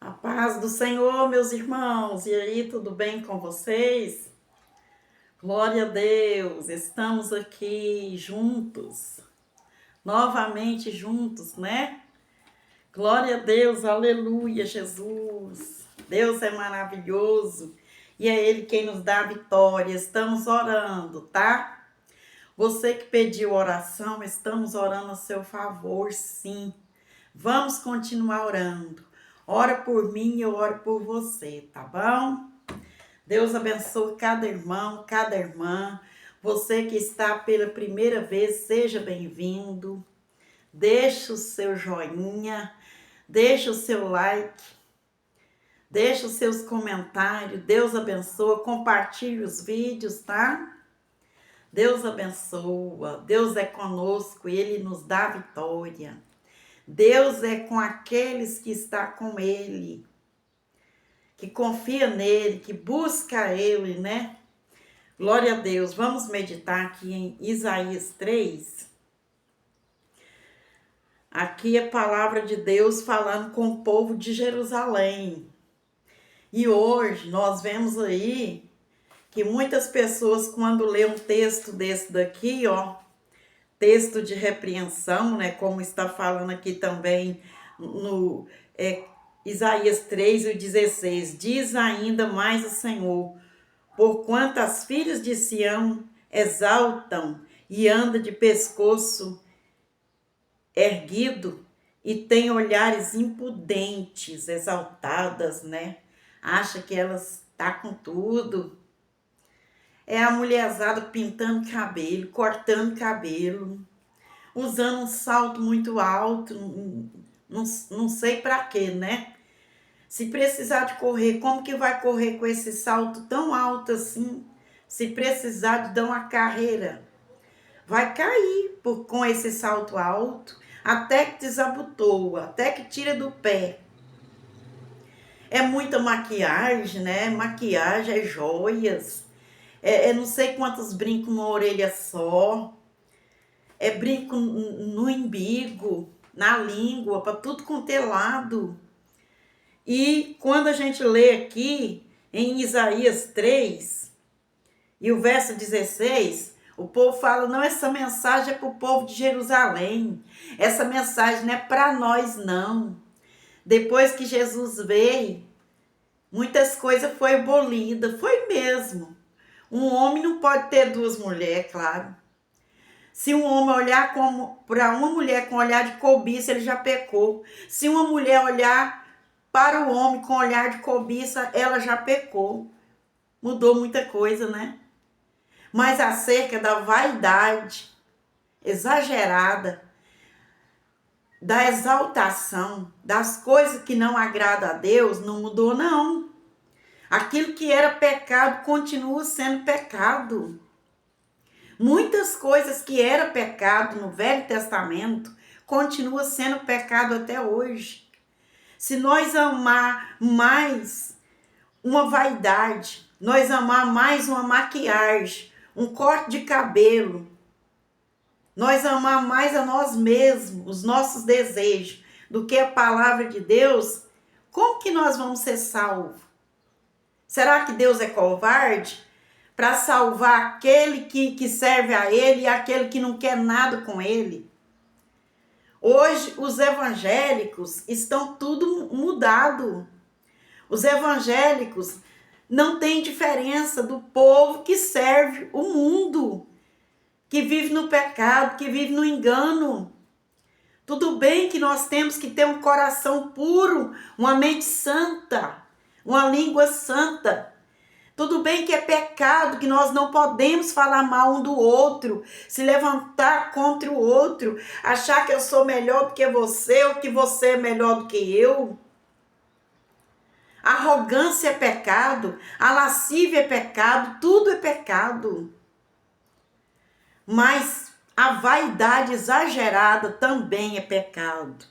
A paz do Senhor, meus irmãos. E aí, tudo bem com vocês? Glória a Deus. Estamos aqui juntos, novamente juntos, né? Glória a Deus, aleluia, Jesus. Deus é maravilhoso e é Ele quem nos dá a vitória. Estamos orando, tá? Você que pediu oração, estamos orando a seu favor, sim. Vamos continuar orando. Ora por mim e eu oro por você, tá bom? Deus abençoe cada irmão, cada irmã. Você que está pela primeira vez, seja bem-vindo. Deixa o seu joinha, deixa o seu like, deixa os seus comentários. Deus abençoe, compartilhe os vídeos, tá? Deus abençoa, Deus é conosco e Ele nos dá vitória. Deus é com aqueles que estão com Ele, que confia nele, que busca Ele, né? Glória a Deus. Vamos meditar aqui em Isaías 3. Aqui é a palavra de Deus falando com o povo de Jerusalém. E hoje nós vemos aí que muitas pessoas, quando lê um texto desse daqui, ó, texto de repreensão, né, como está falando aqui também no Isaías 3:16, diz ainda mais o Senhor, porquanto as filhas de Sião exaltam e andam de pescoço erguido e têm olhares impudentes, exaltadas, né? Acha que elas tá com tudo. É a mulherzada pintando cabelo, cortando cabelo, usando um salto muito alto, não sei para quê, né? Se precisar de correr, como que vai correr com esse salto tão alto assim? Se precisar de dar uma carreira, vai cair com esse salto alto, até que desabotoa, até que tira do pé. É muita maquiagem, né? Maquiagem, é joias, não sei quantos brincos numa orelha só, é brinco no umbigo, na língua, para tudo quanto é lado. E quando a gente lê aqui em Isaías 3 e o verso 16, o povo fala, não, essa mensagem é para o povo de Jerusalém, essa mensagem não é para nós não. Depois que Jesus veio, muitas coisas foram abolidas, foi mesmo. Um homem não pode ter duas mulheres, claro. Se um homem olhar para uma mulher com olhar de cobiça, ele já pecou. Se uma mulher olhar para o homem com olhar de cobiça, ela já pecou. Mudou muita coisa, né? Mas acerca da vaidade exagerada, da exaltação, das coisas que não agradam a Deus, não mudou, não. Aquilo que era pecado continua sendo pecado. Muitas coisas que era pecado no Velho Testamento continua sendo pecado até hoje. Se nós amar mais uma vaidade, nós amar mais uma maquiagem, um corte de cabelo, nós amar mais a nós mesmos, os nossos desejos, do que a palavra de Deus, como que nós vamos ser salvos? Será que Deus é covarde para salvar aquele que serve a Ele e aquele que não quer nada com Ele? Hoje os evangélicos estão tudo mudado. Os evangélicos não têm diferença do povo que serve o mundo, que vive no pecado, que vive no engano. Tudo bem que nós temos que ter um coração puro, uma mente santa, uma língua santa. Tudo bem que é pecado, que nós não podemos falar mal um do outro, se levantar contra o outro, achar que eu sou melhor do que você ou que você é melhor do que eu. A arrogância é pecado, a lascívia é pecado, tudo é pecado. Mas a vaidade exagerada também é pecado.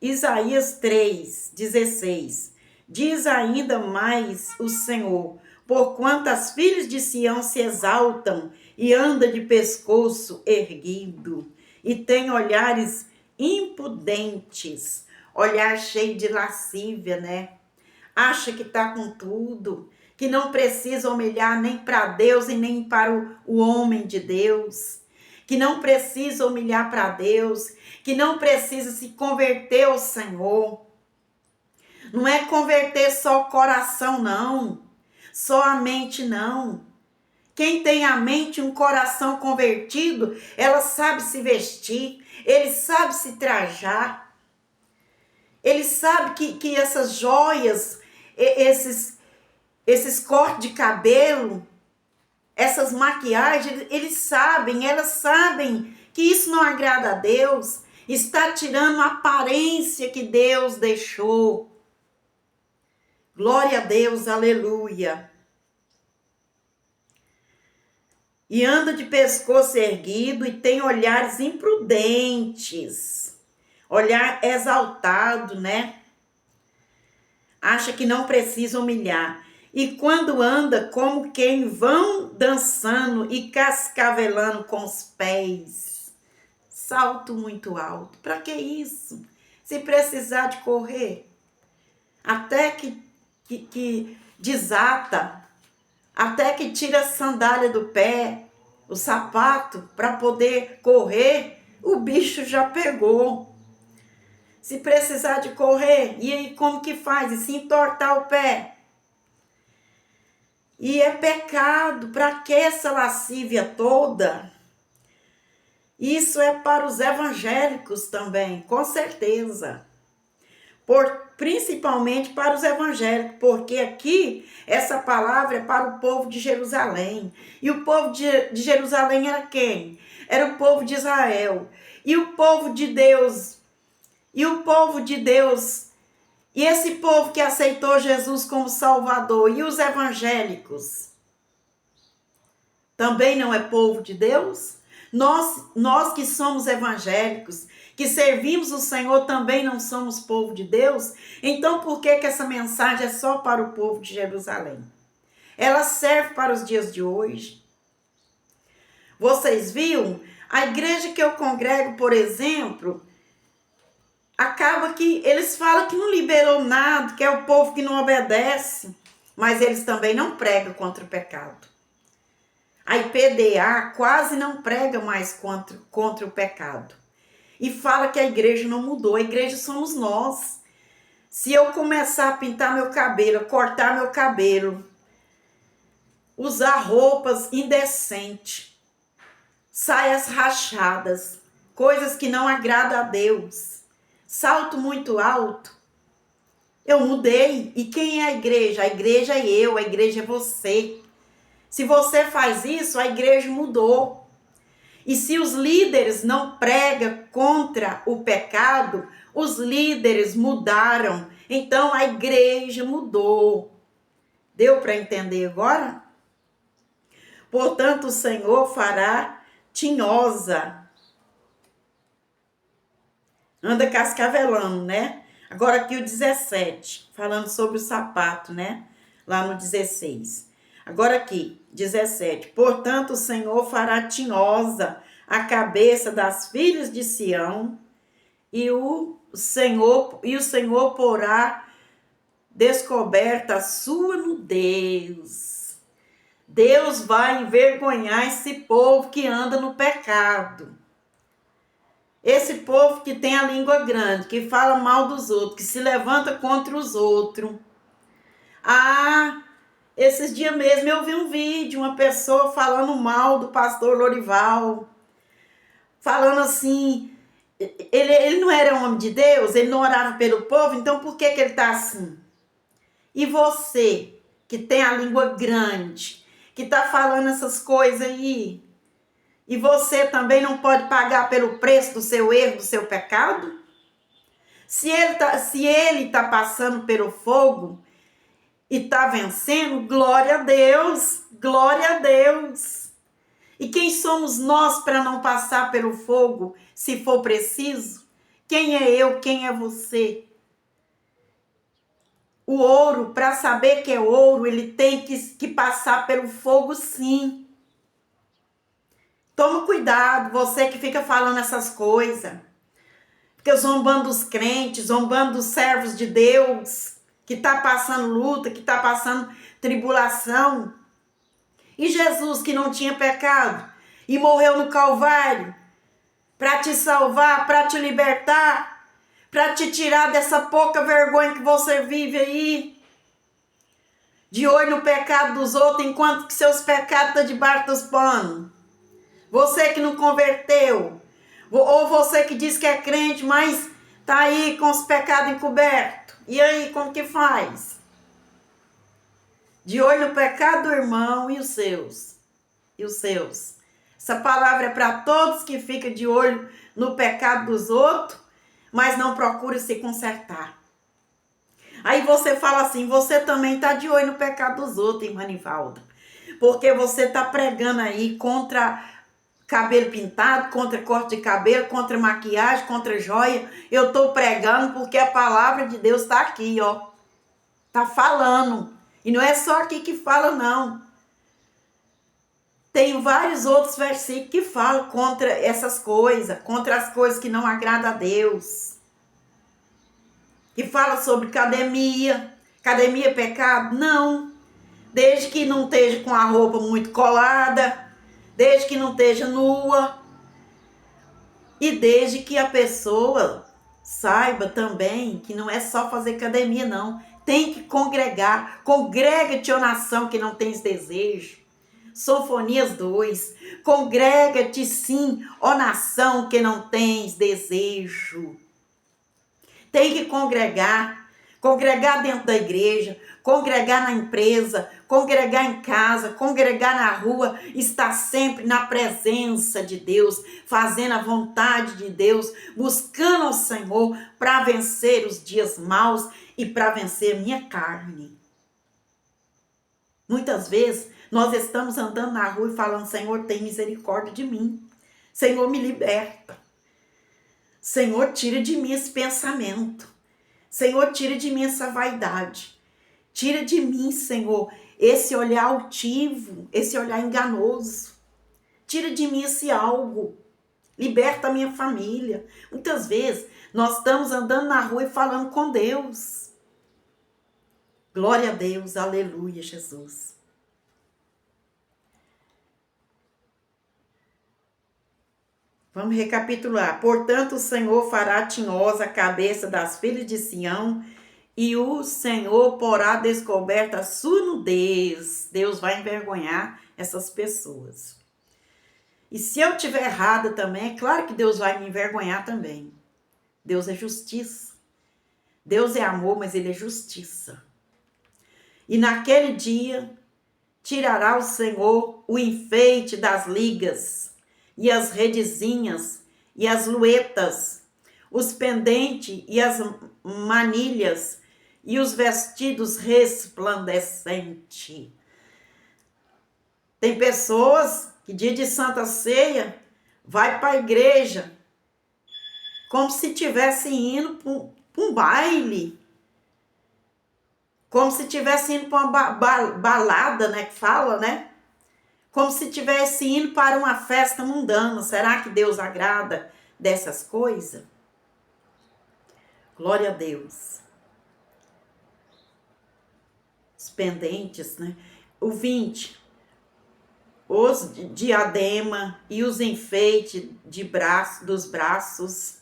Isaías 3:16 diz ainda mais o Senhor, porquanto as filhas de Sião se exaltam e andam de pescoço erguido e têm olhares impudentes. olhar cheio de lascívia, né? Acha que está com tudo, que não precisa humilhar nem para Deus e nem para o homem de Deus, que não precisa humilhar para Deus, que não precisa se converter ao Senhor. Não é converter só o coração, não, só a mente, não. Quem tem a mente e um coração convertido, ela sabe se vestir, ele sabe se trajar, ele sabe que essas joias, esses cortes de cabelo, essas maquiagens, elas sabem que isso não agrada a Deus, está tirando a aparência que Deus deixou. Glória a Deus, aleluia. E anda de pescoço erguido e tem olhares imprudentes, olhar exaltado, né? Acha que não precisa humilhar. E quando anda, como quem vão dançando e cascavelando com os pés. Salto muito alto. Para que isso? Se precisar de correr, até que desata, até que tira a sandália do pé, o sapato, para poder correr, o bicho já pegou. Se precisar de correr, e aí como que faz? E se entortar o pé? E é pecado. Para que essa lascívia toda? Isso é para os evangélicos também, com certeza. Principalmente para os evangélicos, porque aqui essa palavra é para o povo de Jerusalém. E o povo de Jerusalém era quem? Era o povo de Israel. E o povo de Deus, e esse povo que aceitou Jesus como Salvador, e os evangélicos, também não é povo de Deus? Nós que somos evangélicos, que servimos o Senhor, também não somos povo de Deus? Então por que essa mensagem é só para o povo de Jerusalém? Ela serve para os dias de hoje. Vocês viram? A igreja que eu congrego, por exemplo, acaba que eles falam que não liberou nada, que é o povo que não obedece, mas eles também não pregam contra o pecado. A IPDA quase não prega mais contra o pecado. E fala que a igreja não mudou. A igreja somos nós. Se eu começar a pintar meu cabelo, cortar meu cabelo, usar roupas indecentes, saias rachadas, coisas que não agradam a Deus, salto muito alto, eu mudei. E quem é a igreja? A igreja é eu, a igreja é você. Se você faz isso, a igreja mudou. E se os líderes não pregam contra o pecado, os líderes mudaram. Então a igreja mudou. Deu para entender agora? Portanto, o Senhor fará tinhosa. Anda cascavelando, né? Agora aqui o 17, falando sobre o sapato, né? Lá no 16. Agora aqui, 17. Portanto, o Senhor fará tinhosa a cabeça das filhas de Sião, e o Senhor porá descoberta a sua nudez. Deus vai envergonhar esse povo que anda no pecado. Esse povo que tem a língua grande, que fala mal dos outros, que se levanta contra os outros. Esses dias mesmo eu vi um vídeo, uma pessoa falando mal do pastor Lorival, falando assim, ele não era homem de Deus, ele não orava pelo povo, então por que ele está assim? E você, que tem a língua grande, que está falando essas coisas aí, e você também não pode pagar pelo preço do seu erro, do seu pecado? Se ele tá passando pelo fogo e está vencendo, glória a Deus, glória a Deus. E quem somos nós para não passar pelo fogo, se for preciso? Quem é eu, quem é você? O ouro, para saber que é ouro, ele tem que passar pelo fogo, sim. Toma cuidado, você que fica falando essas coisas. Fica zombando dos crentes, zombando dos servos de Deus, que está passando luta, que está passando tribulação. E Jesus, que não tinha pecado e morreu no Calvário para te salvar, para te libertar, para te tirar dessa pouca vergonha que você vive aí, de olho no pecado dos outros, enquanto que seus pecados estão debaixo dos panos. Você que não converteu, ou você que diz que é crente, mas está aí com os pecados encobertos. E aí, como que faz? De olho no pecado do irmão e os seus. E os seus. Essa palavra é para todos que ficam de olho no pecado dos outros, mas não procura se consertar. Aí você fala assim, você também está de olho no pecado dos outros, irmã Nivalda. Porque você está pregando aí contra cabelo pintado, contra corte de cabelo, contra maquiagem, contra joia. Eu estou pregando porque a palavra de Deus está aqui, ó. Está falando. E não é só aqui que fala, não. Tem vários outros versículos que falam contra essas coisas, contra as coisas que não agradam a Deus. Que fala sobre academia. Academia é pecado? Não. Desde que não esteja com a roupa muito colada, desde que não esteja nua, e desde que a pessoa saiba também que não é só fazer academia, não. Tem que congregar. Congrega-te, ó nação, que não tens desejo. Sofonias 2. Congrega-te, sim, ó nação, que não tens desejo. Tem que congregar. Congregar dentro da igreja, congregar na empresa, congregar em casa, congregar na rua, estar sempre na presença de Deus, fazendo a vontade de Deus, buscando ao Senhor para vencer os dias maus e para vencer minha carne. Muitas vezes nós estamos andando na rua e falando, Senhor, tem misericórdia de mim. Senhor, me liberta. Senhor, tira de mim esse pensamento. Senhor, tira de mim essa vaidade. Tira de mim, Senhor, esse olhar altivo, esse olhar enganoso. Tira de mim esse algo. Liberta a minha família. Muitas vezes nós estamos andando na rua e falando com Deus. Glória a Deus, aleluia, Jesus. Vamos recapitular. Portanto, o Senhor fará tinhosa a cabeça das filhas de Sião, e o Senhor porá descoberta a sua nudez. Deus vai envergonhar essas pessoas. E se eu estiver errada também, é claro que Deus vai me envergonhar também. Deus é justiça. Deus é amor, mas Ele é justiça. E naquele dia, tirará o Senhor o enfeite das ligas, e as redezinhas, e as luetas, os pendentes e as manilhas, e os vestidos resplandecentes. Tem pessoas que dia de Santa Ceia vai para a igreja como se estivesse indo para um baile, como se estivesse indo para uma balada, né, que fala, né? Como se estivesse indo para uma festa mundana. Será que Deus agrada dessas coisas? Glória a Deus. Os pendentes, né? O 20. Os diadema e os enfeites dos braços.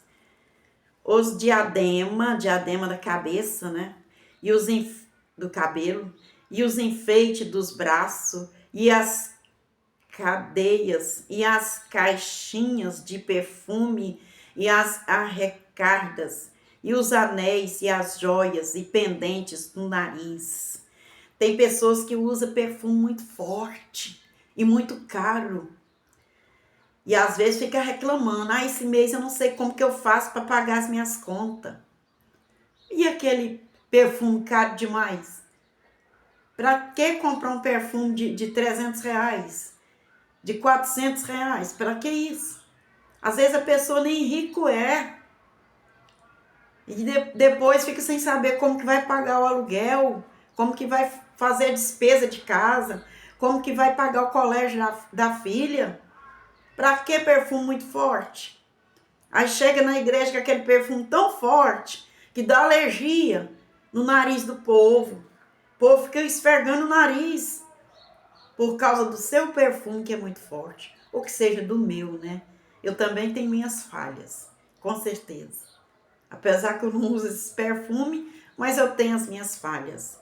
Os diadema da cabeça, né? E os do cabelo. E os enfeites dos braços. E as cadeias e as caixinhas de perfume e as arrecardas e os anéis e as joias e pendentes no nariz. Tem pessoas que usam perfume muito forte e muito caro. E às vezes fica reclamando, esse mês eu não sei como que eu faço para pagar as minhas contas. E aquele perfume caro demais? Para que comprar um perfume de 300 reais? De 400 reais? Para que isso? Às vezes a pessoa nem rico é. E depois fica sem saber como que vai pagar o aluguel, como que vai fazer a despesa de casa, como que vai pagar o colégio da filha. Para que perfume muito forte? Aí chega na igreja com aquele perfume tão forte que dá alergia no nariz do povo. O povo fica esfregando o nariz por causa do seu perfume, que é muito forte. Ou que seja do meu, né? Eu também tenho minhas falhas, com certeza. Apesar que eu não uso esse perfume, mas eu tenho as minhas falhas.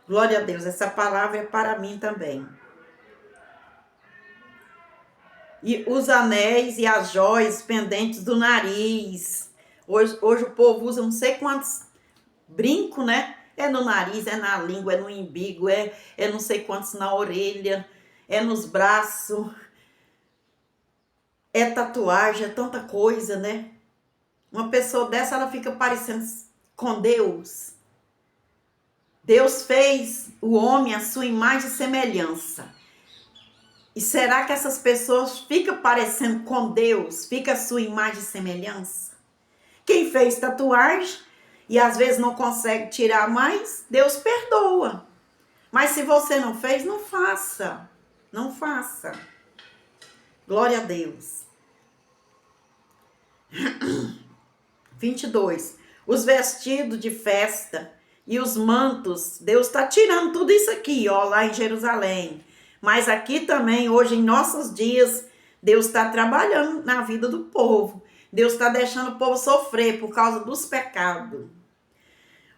Glória a Deus, essa palavra é para mim também. E os anéis e as joias pendentes do nariz. Hoje o povo usa não sei quantos brincos, né? É no nariz, é na língua, é no umbigo, é não sei quantos na orelha, é nos braços. É tatuagem, é tanta coisa, né? Uma pessoa dessa, ela fica parecendo com Deus. Deus fez o homem à sua imagem e semelhança. E será que essas pessoas ficam parecendo com Deus? Fica a sua imagem e semelhança? Quem fez tatuagem e às vezes não consegue tirar mais, Deus perdoa. Mas se você não fez, não faça. Não faça. Glória a Deus. 22. Os vestidos de festa e os mantos. Deus está tirando tudo isso aqui, ó, lá em Jerusalém. Mas aqui também, hoje, em nossos dias, Deus está trabalhando na vida do povo. Deus está deixando o povo sofrer por causa dos pecados.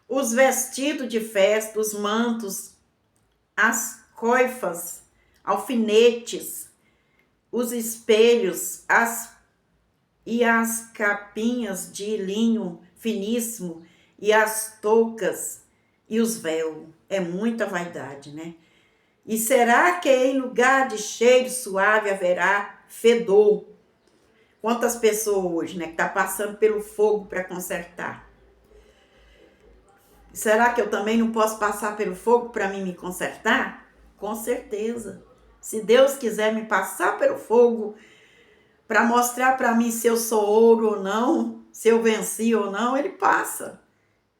Os vestidos de festa, os mantos, as coifas, alfinetes, os espelhos, as capinhas de linho finíssimo e as toucas e os véus. É muita vaidade, né? E será que em lugar de cheiro suave haverá fedor? Quantas pessoas hoje, né, que tá passando pelo fogo para consertar? Será que eu também não posso passar pelo fogo para mim me consertar? Com certeza. Se Deus quiser me passar pelo fogo para mostrar para mim se eu sou ouro ou não, se eu venci ou não, ele passa.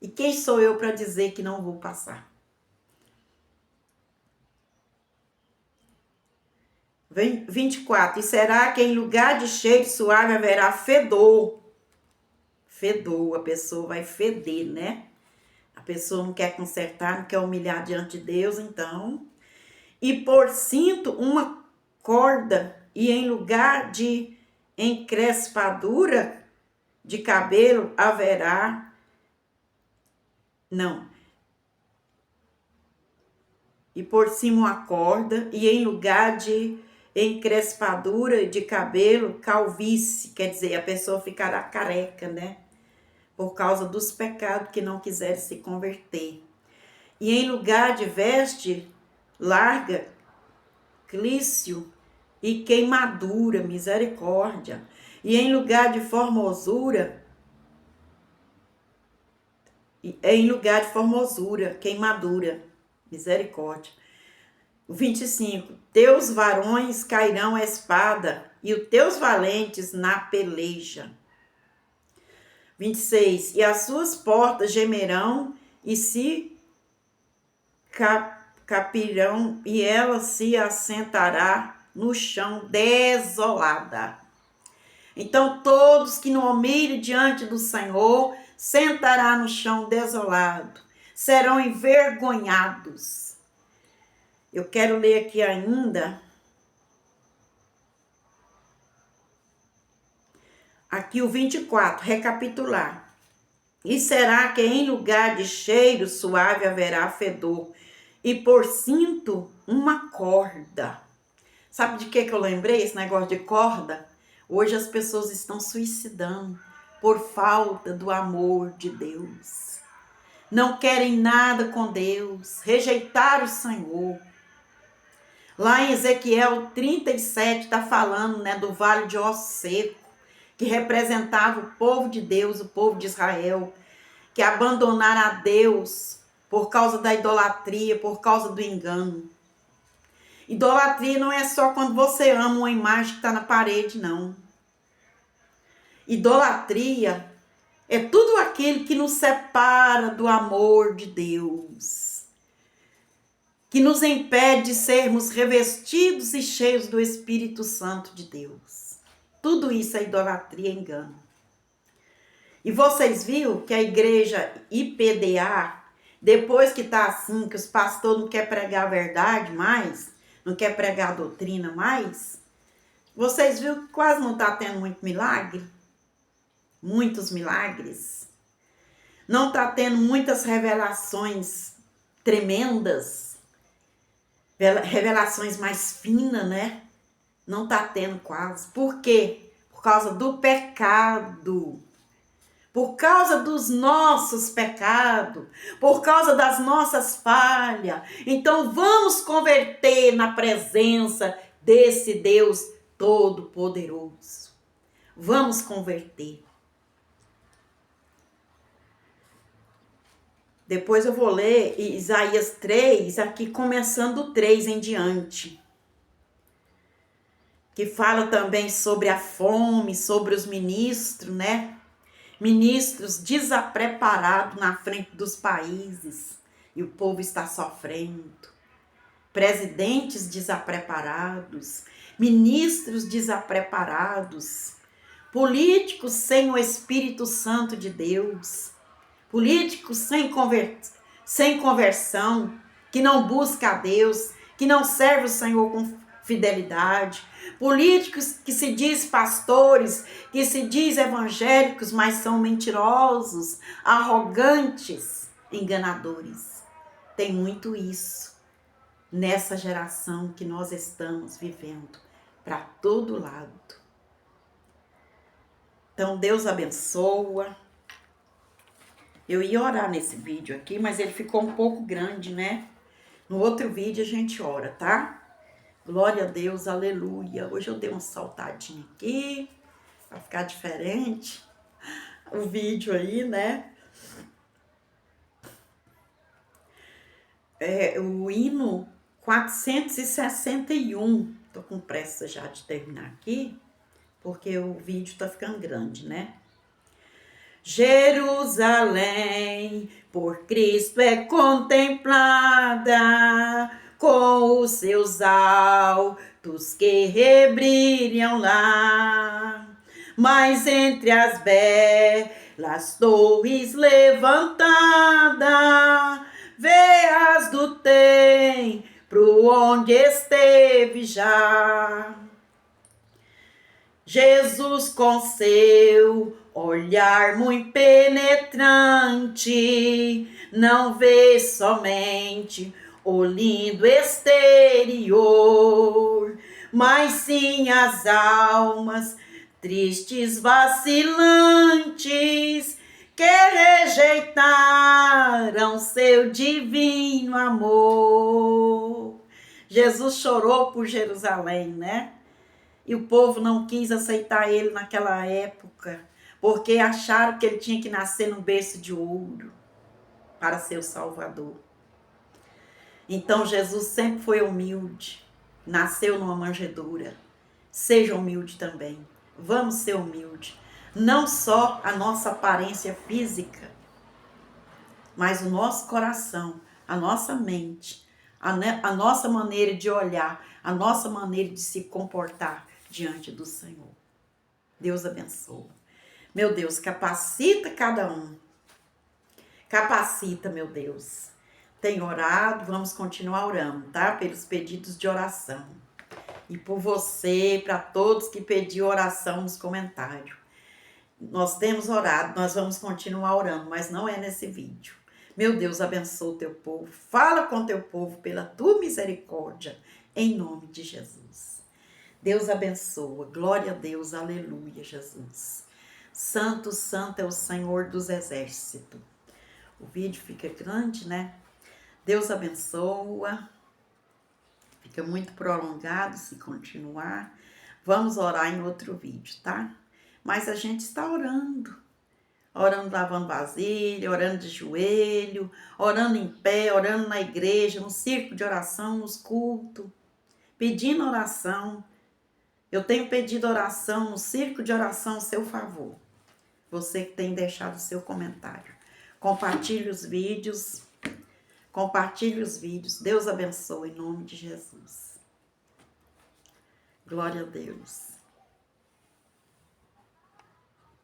E quem sou eu para dizer que não vou passar? 24. E será que em lugar de cheiro suave haverá fedor? Fedor, a pessoa vai feder, né? A pessoa não quer consertar, não quer humilhar diante de Deus, então. E por cinto uma corda, e em lugar de encrespadura de cabelo haverá. Não. E por cima uma corda, e em lugar de encrespadura de cabelo, calvície. Quer dizer, a pessoa ficará careca, né? Por causa dos pecados que não quiserem se converter. E em lugar de veste larga, clício e queimadura, misericórdia. E em lugar de formosura, queimadura, misericórdia. 25. Teus varões cairão a espada e os teus valentes na peleja. 26. E as suas portas gemerão e se capirão, e ela se assentará no chão desolada. Então todos que não humilhem diante do Senhor sentará no chão desolado, serão envergonhados. Eu quero ler aqui ainda. Aqui o 24, recapitular. E será que em lugar de cheiro suave haverá fedor, e por cinto uma corda. Sabe de que eu lembrei esse negócio de corda? Hoje as pessoas estão suicidando por falta do amor de Deus. Não querem nada com Deus, rejeitaram o Senhor. Lá em Ezequiel 37 está falando, né, do vale de ossos secos, que representava o povo de Deus, o povo de Israel, que abandonaram a Deus por causa da idolatria, por causa do engano. Idolatria não é só quando você ama uma imagem que está na parede, não. Idolatria é tudo aquilo que nos separa do amor de Deus, que nos impede de sermos revestidos e cheios do Espírito Santo de Deus. Tudo isso é idolatria e engano. E vocês viram que a igreja IPDA, depois que tá assim, que os pastores não querem pregar a verdade mais, não querem pregar a doutrina mais, vocês viram que quase não tá tendo muito milagre? Muitos milagres. Não tá tendo muitas revelações tremendas, revelações mais finas, né? Não tá tendo quase. Por quê? Por causa do pecado. Por causa dos nossos pecados, por causa das nossas falhas. Então vamos converter na presença desse Deus Todo-Poderoso. Vamos converter. Depois eu vou ler Isaías 3, aqui começando o 3 em diante. Que fala também sobre a fome, sobre os ministros, né? Ministros desapreparados na frente dos países e o povo está sofrendo. Presidentes desapreparados, ministros desapreparados, políticos sem o Espírito Santo de Deus, políticos sem conversão, que não busca a Deus, que não serve o Senhor com fidelidade, políticos que se diz pastores, que se diz evangélicos, mas são mentirosos, arrogantes, enganadores. Tem muito isso nessa geração que nós estamos vivendo, para todo lado. Então Deus abençoa. Eu ia orar nesse vídeo aqui, mas ele ficou um pouco grande, né? No outro vídeo a gente ora, tá? Glória a Deus, aleluia. Hoje eu dei uma saltadinha aqui, para ficar diferente o vídeo aí, né? O hino 461. Tô com pressa já de terminar aqui, porque o vídeo tá ficando grande, né? Jerusalém, por Cristo é contemplada, com os seus altos que rebrilham lá. Mas entre as belas torres levantada, veias do templo onde esteve já Jesus com seu olhar muito penetrante, não vê somente o lindo exterior, mas sim as almas tristes, vacilantes, que rejeitaram seu divino amor. Jesus chorou por Jerusalém, né? E o povo não quis aceitar ele naquela época, porque acharam que ele tinha que nascer num berço de ouro para ser o Salvador. Então Jesus sempre foi humilde, nasceu numa manjedoura. Seja humilde também. Vamos ser humildes. Não só a nossa aparência física, mas o nosso coração, a nossa mente, a nossa maneira de olhar, a nossa maneira de se comportar diante do Senhor. Deus abençoe. Meu Deus, capacita cada um. Capacita, meu Deus. Tem orado, vamos continuar orando, tá? Pelos pedidos de oração. E por você, para todos que pediram oração nos comentários. Nós temos orado, nós vamos continuar orando, mas não é nesse vídeo. Meu Deus, abençoa o teu povo. Fala com o teu povo pela tua misericórdia, em nome de Jesus. Deus abençoa. Glória a Deus. Aleluia, Jesus. Santo, santo é o Senhor dos exércitos. O vídeo fica grande, né? Deus abençoa. Fica muito prolongado se continuar. Vamos orar em outro vídeo, tá? Mas a gente está orando. Orando lavando vasilha, orando de joelho, orando em pé, orando na igreja, no círculo de oração, nos cultos. Pedindo oração. Eu tenho pedido oração no círculo de oração a seu favor. Você que tem deixado o seu comentário. Compartilhe os vídeos. Compartilhe os vídeos. Deus abençoe em nome de Jesus. Glória a Deus.